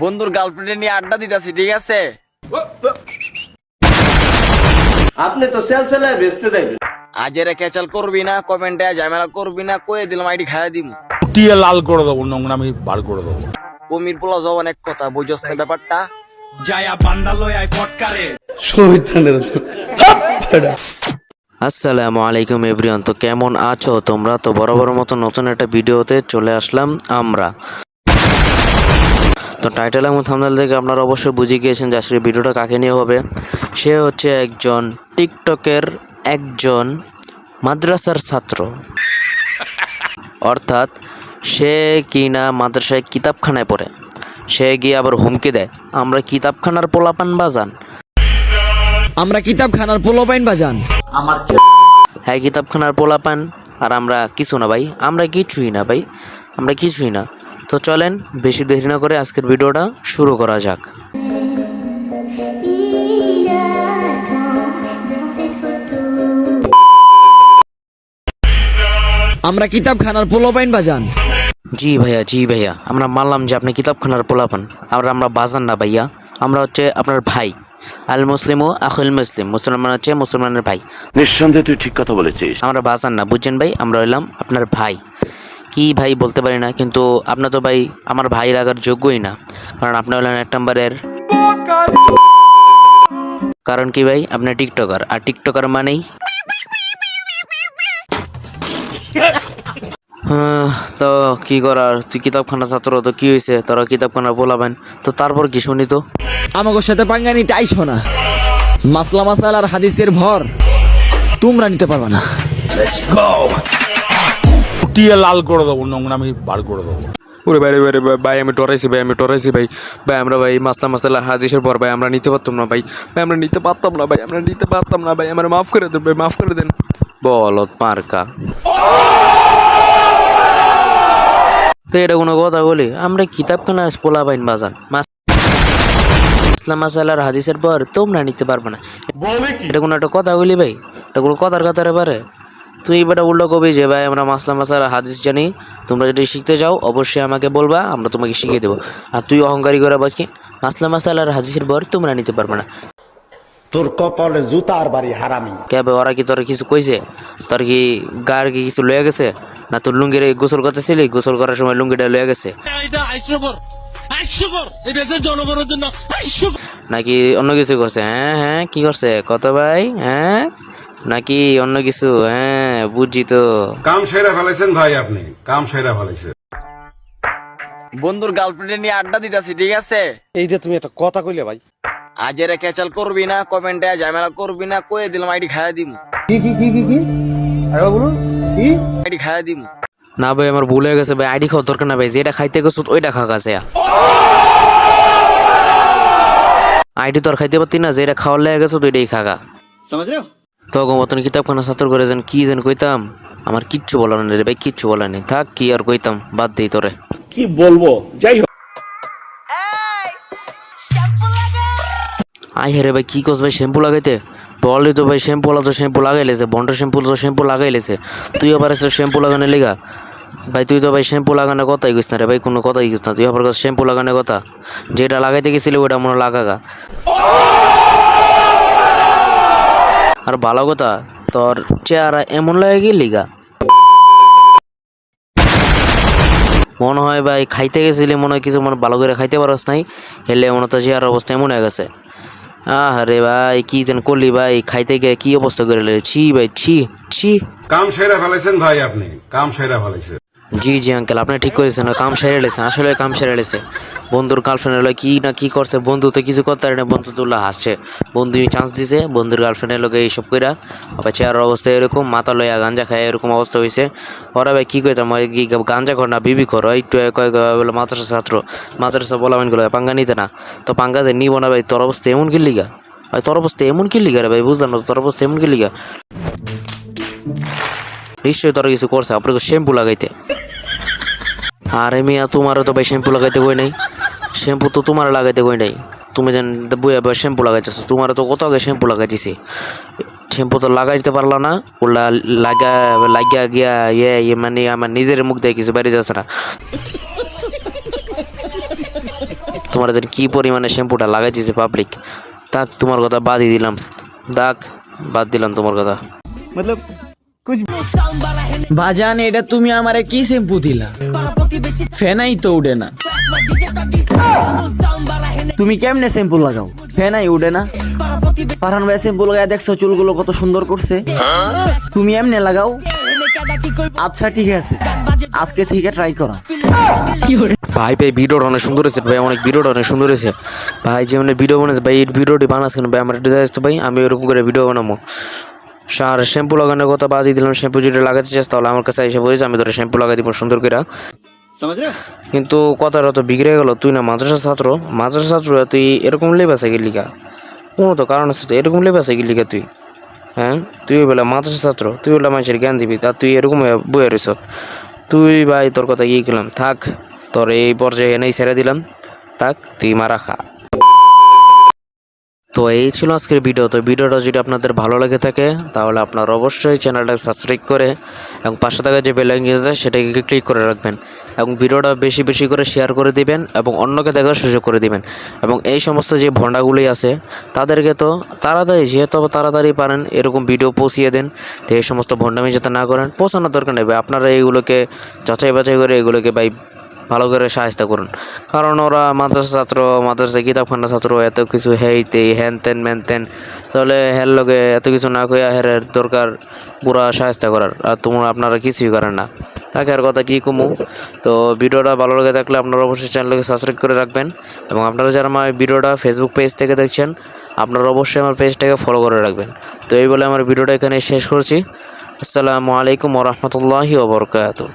বন্ধুর গার্লফ্রেন্ড নিয়ে আড্ডা দিতেছি, ঠিক আছে? আপনি তো সেল সেলায় বেচতে যাইবেন। আজেরে ক্যাচাল করবি না, কমেন্টে ঝামেলা করবি না, কয়ে দিলাম আইডি খাইয়া দিম। টিয়ে লাল করে দেবো, নোংরামি বার করে দেবো। কমির পোলা জবান এক কথা, বুঝছ না ব্যাপারটা? আসসালামু আলাইকুম এভরিওয়ান। তো কেমন আছো তোমরা? তো বরাবর মতো নতুন একটা ভিডিওতে চলে আসলাম আমরা। তো টাইটেল এবং থাম্বনেল থেকে আপনারা অবশ্যই বুঝে গিয়েছেন যে আজকের ভিডিওটা কাকে নিয়ে হবে। সে হচ্ছে একজন টিকটকের একজন মাদ্রাসার ছাত্র, অর্থাৎ সে কিনা মাদ্রাসায় কিতাবখানায় পড়ে। সে গিয়ে আবার হুমকি দেয়, আমরা কিতাবখানার পোলাপান বাজান, আমরা কিতাবখানার পোলাপাইন বাজান। হ্যাঁ কিতাবখানার পোলাপান, আর আমরা কিছু না ভাই, আমরা কিছুই না ভাই, আমরা কিছুই না। তো চলেন বেশি দেরি না করে আজকের ভিডিওটা শুরু করা যাক। আমরা কিতাবখানার পোলাপাইন বাজান। জি ভাইয়া, আমরা মানলাম যে আপনি কিতাবখানার পোলাপান, আমরা বাজান না ভাইয়া, আমরা হচ্ছে আপনার ভাই। আল মুসলিম ও আখুল মুসলিম, মুসলমান হচ্ছে মুসলমানের ভাই। নিঃসন্দেহে তুই ঠিক কথা বলেছিস। আমরা বাজান না, বুঝছেন ভাই? আমরা হইলাম আপনার ভাই। কি ভাই বলতে পারি না, কিন্তু আপনার তো ভাই আমার ভাই লাগার যোগ্যই না, কারণ আপনি হলেন এক নম্বরের। কারণ কি ভাই, আপনি টিকটকার, আর টিকটকার মানেই তো কি করার, তুই কিতাবখানা ছাত্র, তো কি হয়েছে, তোরা কিতাবখানা বলাবেন তো, তারপর কি শুনি তো। আমাকে সাথে পাঙ্গা নিতে আইসো না, মাসলা মাসাল আর হাদিসের ভর তোমরা নিতে পারবা না। টিয়ে লাল করে দেবো, নোংরামি বার করে দেবো। ওরে ভাই ভাই আমি ডরাইছি ভাই, ভাই আমরা ভাই মাসলা হাদিসের পর ভাই আমরা নিতে পারতাম না ভাই, আমরা নিতে পারতাম না ভাই, আমার মাফ করে দেন ভাই, মাফ করে দেন। বলত মার্কা, তো এটা কোনো কথা বলি? আমরা কিতাবখানা পোলাপাইন বাজান, মাসলা মাসালার হাদিসের পর তোমরা নিতে পারবে না, এটা কোনো একটা কথা বলি ভাই? এটা কোনো কথার কাতারে পারে? তুই এবার উল্টো কবি যে ভাই আমরা মাসলা মাসালার হাদিস জানি, তোমরা যদি শিখতে যাও অবশ্যই আমাকে বলবা, আমরা তোমাকে শিখিয়ে দেবো। আর তুই অহংকারী করে বলছি মাসলা মাসালার হাদিসের পর তোমরা নিতে পারবে না। তোর কপালে জুতার বাড়ি হারামি। কে ভাই, ওরা কি তোর কিছু কইছে? তোর কি গার কি কিছু লয়ে গেছে? না তোর লুঙ্গির গোসল করতেছিলি, গোসল করার সময় লুঙ্গিটা লয়ে গেছে নাকি অন্য কিছু করছে? হ্যাঁ কি করছে কত ভাই? হ্যাঁ নাকি অন্য কিছু? হ্যাঁ বুঝছি তো। কাম সেরা ফেলাইছেন ভাই, আপনি কাম সেরা ফেলাইছেন। বন্ধুর গার্লফ্রেন্ড নিয়ে আড্ডা দিতেছি, ঠিক আছে? এইটা তুমি একটা কথা কইলে ভাই। আজেরে ক্যাচাল করবি না, কমেন্টে ঝামেলা করবি না, কয়ে দিলাম আইডি খাইয়া দিম। আইডি খাইয়া দিম। না ভাই আমার ভুল হয়ে গেছে ভাই, আইডি খাওয়ার দরকার না ভাই, যেটা খাইতে গেছো ওইটা খা গেছে। আইডি তো আর খাইতে পারতি না, যেটা খাওয়ার লেগে গেছো তো ওইটাই খাগা। তো মতন কিতাবখানা ছাত্র করে যেন কি যেন কইতাম, আমার কিচ্ছু বলার নেই রে ভাই, কিচ্ছু বলার নেই, থাক কি আর কইতাম, বাদ দিই তোরে। কি বলবো, যাই হোক। আই হেরে ভাই কি কস ভাই, শ্যাম্পু লাগাইতে বললি তো ভাই, শ্যাম্পু লাগাইলেছে, বন্ড শ্যাম্পু লাগাইলেছে, তুই আবার শ্যাম্পু লাগানোর লেগা ভাই? তুই তো ভাই শ্যাম্পু লাগানোর কথাই কইস না রে ভাই, কোনো কথাই কইস না তুই আবার শ্যাম্পু লাগানোর কথা। যেটা লাগাইতে গেছিলি ওটা মনে লাগাগা। আর ভালো কথা, তোর চেহারা এমন লাগে গেলি গা, মনে হয় ভাই খাইতে গেছিলি, মনে হয় কিছু মনে ভালো করে খাইতে পারস নাই, হেলে মনে তো চেহারার অবস্থা এমন হয়ে গেছে। আরে ভাই কি যেন করলি ভাই, খাইতে গিয়ে কি অবস্থা করে ছি ভাই, ছি। কাম সেরা ফেলাইছেন ভাই, আপনি কাম সেরা ফেলাইছেন। জি আঙ্কেল, আপনি ঠিক করেছেন, কাম সেরে লেছে, আসলে কাম সেরে লেছে। বন্ধুর গার্লফ্রেন্ড হলো কি না কি করছে, বন্ধু তো কিছু করতে পারে না, বন্ধু তুল্লা হাসছে, বন্ধু চান্স দিছে, বন্ধুর গার্লফ্রেন্ডের লোকে এইসব কইরা আবার চেয়ারের অবস্থা এরকম, মাথা লইয়া গাঞ্জা খায় এরকম অবস্থা হয়েছে। ওরা ভাই কি কইতাম, গাঞ্জা খর না বিবি খর, একটু বলে মাদ্রাসা ছাত্র, মাদ্রাসা বলাবেন গুলো পাঙ্গা নিতে না, তো পাঙ্গা যে নিব না ভাই। তোর অবস্থা এমন কি লিগা ভাই, তোর অবস্থা এমন কি লিগা রে ভাই, বুঝলাম না তোর অবস্থা এমন কি লিগা। নিশ্চয়ই তোরা কিছু করছে, আপনাকে শ্যাম্পু লাগাইতে। আরে মিয়া তোমারও তো ভাই শ্যাম্পু লাগাইতে কই নাই, শ্যাম্পু তো তোমার লাগাইতে কই নাই, তুমি যেন বইয়া বইয়া শ্যাম্পু লাগাইতেছো, তোমার তো কত আগে শ্যাম্পু লাগাইতেছি, শ্যাম্পু তো লাগাইতে পারলা না, ওলা লাগিয়া গিয়া মানে আমার নিজের মুখ দিয়ে কিছু বেরিয়ে যাচ্ছে না। তোমার যেন কী পরিমাণে শ্যাম্পুটা লাগাই দিয়েছে পাবলিক। তাক তোমার কথা বাদই দিলাম, বাদ দিলাম তোমার কথা। বাজান এটা তুমি আমারে কি শ্যাম্পু দিলা? ফেনাই তো উঠে না। তুমি কেমনে শ্যাম্পু লাগাও? ফেনাই উঠে না। ফারহান ভাই শ্যাম্পু লাগায় দেখছো চুলগুলো কত সুন্দর করছে? তুমি এমনে লাগাও? আচ্ছা ঠিক আছে, আজকে থেকে ট্রাই করা। ভাই ভিডিওটা অনেক সুন্দর হয়েছে ভাই, ভিডিওটা অনেক সুন্দর হয়েছে ভাই। যেমন ভিডিও বানাচ্ছে ভাই, এই ভিডিওটি বানাস কেন ভাই? আমার একটু দেখতো ভাই, আমি ওরকম করে ভিডিও বানাবো। আর শ্যাম্পু লাগানোর কথা বাদই দিলাম। শ্যাম্পু যদি লাগাতে চাস তাহলে আমার কাছে এসে বলেছে, আমি তোর শ্যাম্পু লাগাই দিব সুন্দর করে। কিন্তু কথাটা তো বিগড়ে গেল। তুই না মাদ্রাসা ছাত্র, তুই এরকম লেবাসে গেলি কা? কোনো তো কারণ আছে তো, এরকম লেবাসে গেলি কা তুই? হ্যাঁ, তুই বলে মাদ্রাসা ছাত্র, তুই বলে মানুষের জ্ঞান দিবি, তা তুই এরকম বয়ে রয়েছ তুই। ভাই তোর কথা গিয়ে গেলাম, থাক তোর এই পর্যায়ে এনেই ছেড়ে দিলাম, থাক তুই মারা খা। তো এই ছিল আজকের ভিডিও। তো ভিডিওটা যদি আপনাদের ভালো লেগে থাকে তাহলে আপনারা অবশ্যই চ্যানেলটা সাবস্ক্রাইব করে এবং পাশে থাকা যে বেল আইকন আছে সেটাকে ক্লিক করে রাখবেন এবং ভিডিওটা বেশি বেশি করে শেয়ার করে দিবেন এবং অন্যকে দেখার সুযোগ করে দিবেন। এবং এই সমস্ত যে ভণ্ডাগুলি আছে তাদেরকে তো তাড়াতাড়ি পারেন এরকম ভিডিও পৌঁছিয়ে দেন, তো এই সমস্ত ভণ্ডামি যাতে না করেন। পৌঁছানোর দরকার নেই ভাই, আপনারা এইগুলোকে যাচাই বাছাই করে এগুলোকে ভাই ভালো করে সাহায্য করুন। কারণ ওরা মাদ্রাসা কিতাবখানা ছাত্র, এত কিছু হ্যান তেন ম্যান তেন, তাহলে হের লগে এত কিছু না কইয়া হেরের দরকার পুরা সাহায্য করার, আর আপনারা কিছুই করেন না, তাকে আর কথা কী কমু। তো ভিডিওটা ভালো লেগে থাকলে আপনারা অবশ্যই চ্যানেলকে সাবস্ক্রাইব করে রাখবেন এবং আপনারা যারা আমার ভিডিওটা ফেসবুক পেজ থেকে দেখছেন আপনারা অবশ্যই আমার পেজটাকে ফলো করে রাখবেন। তো এই বলে আমার ভিডিওটা এখানে শেষ করছি। আসসালামু আলাইকুম ওয়া রাহমাতুল্লাহি ওয়া বারাকাতুহু।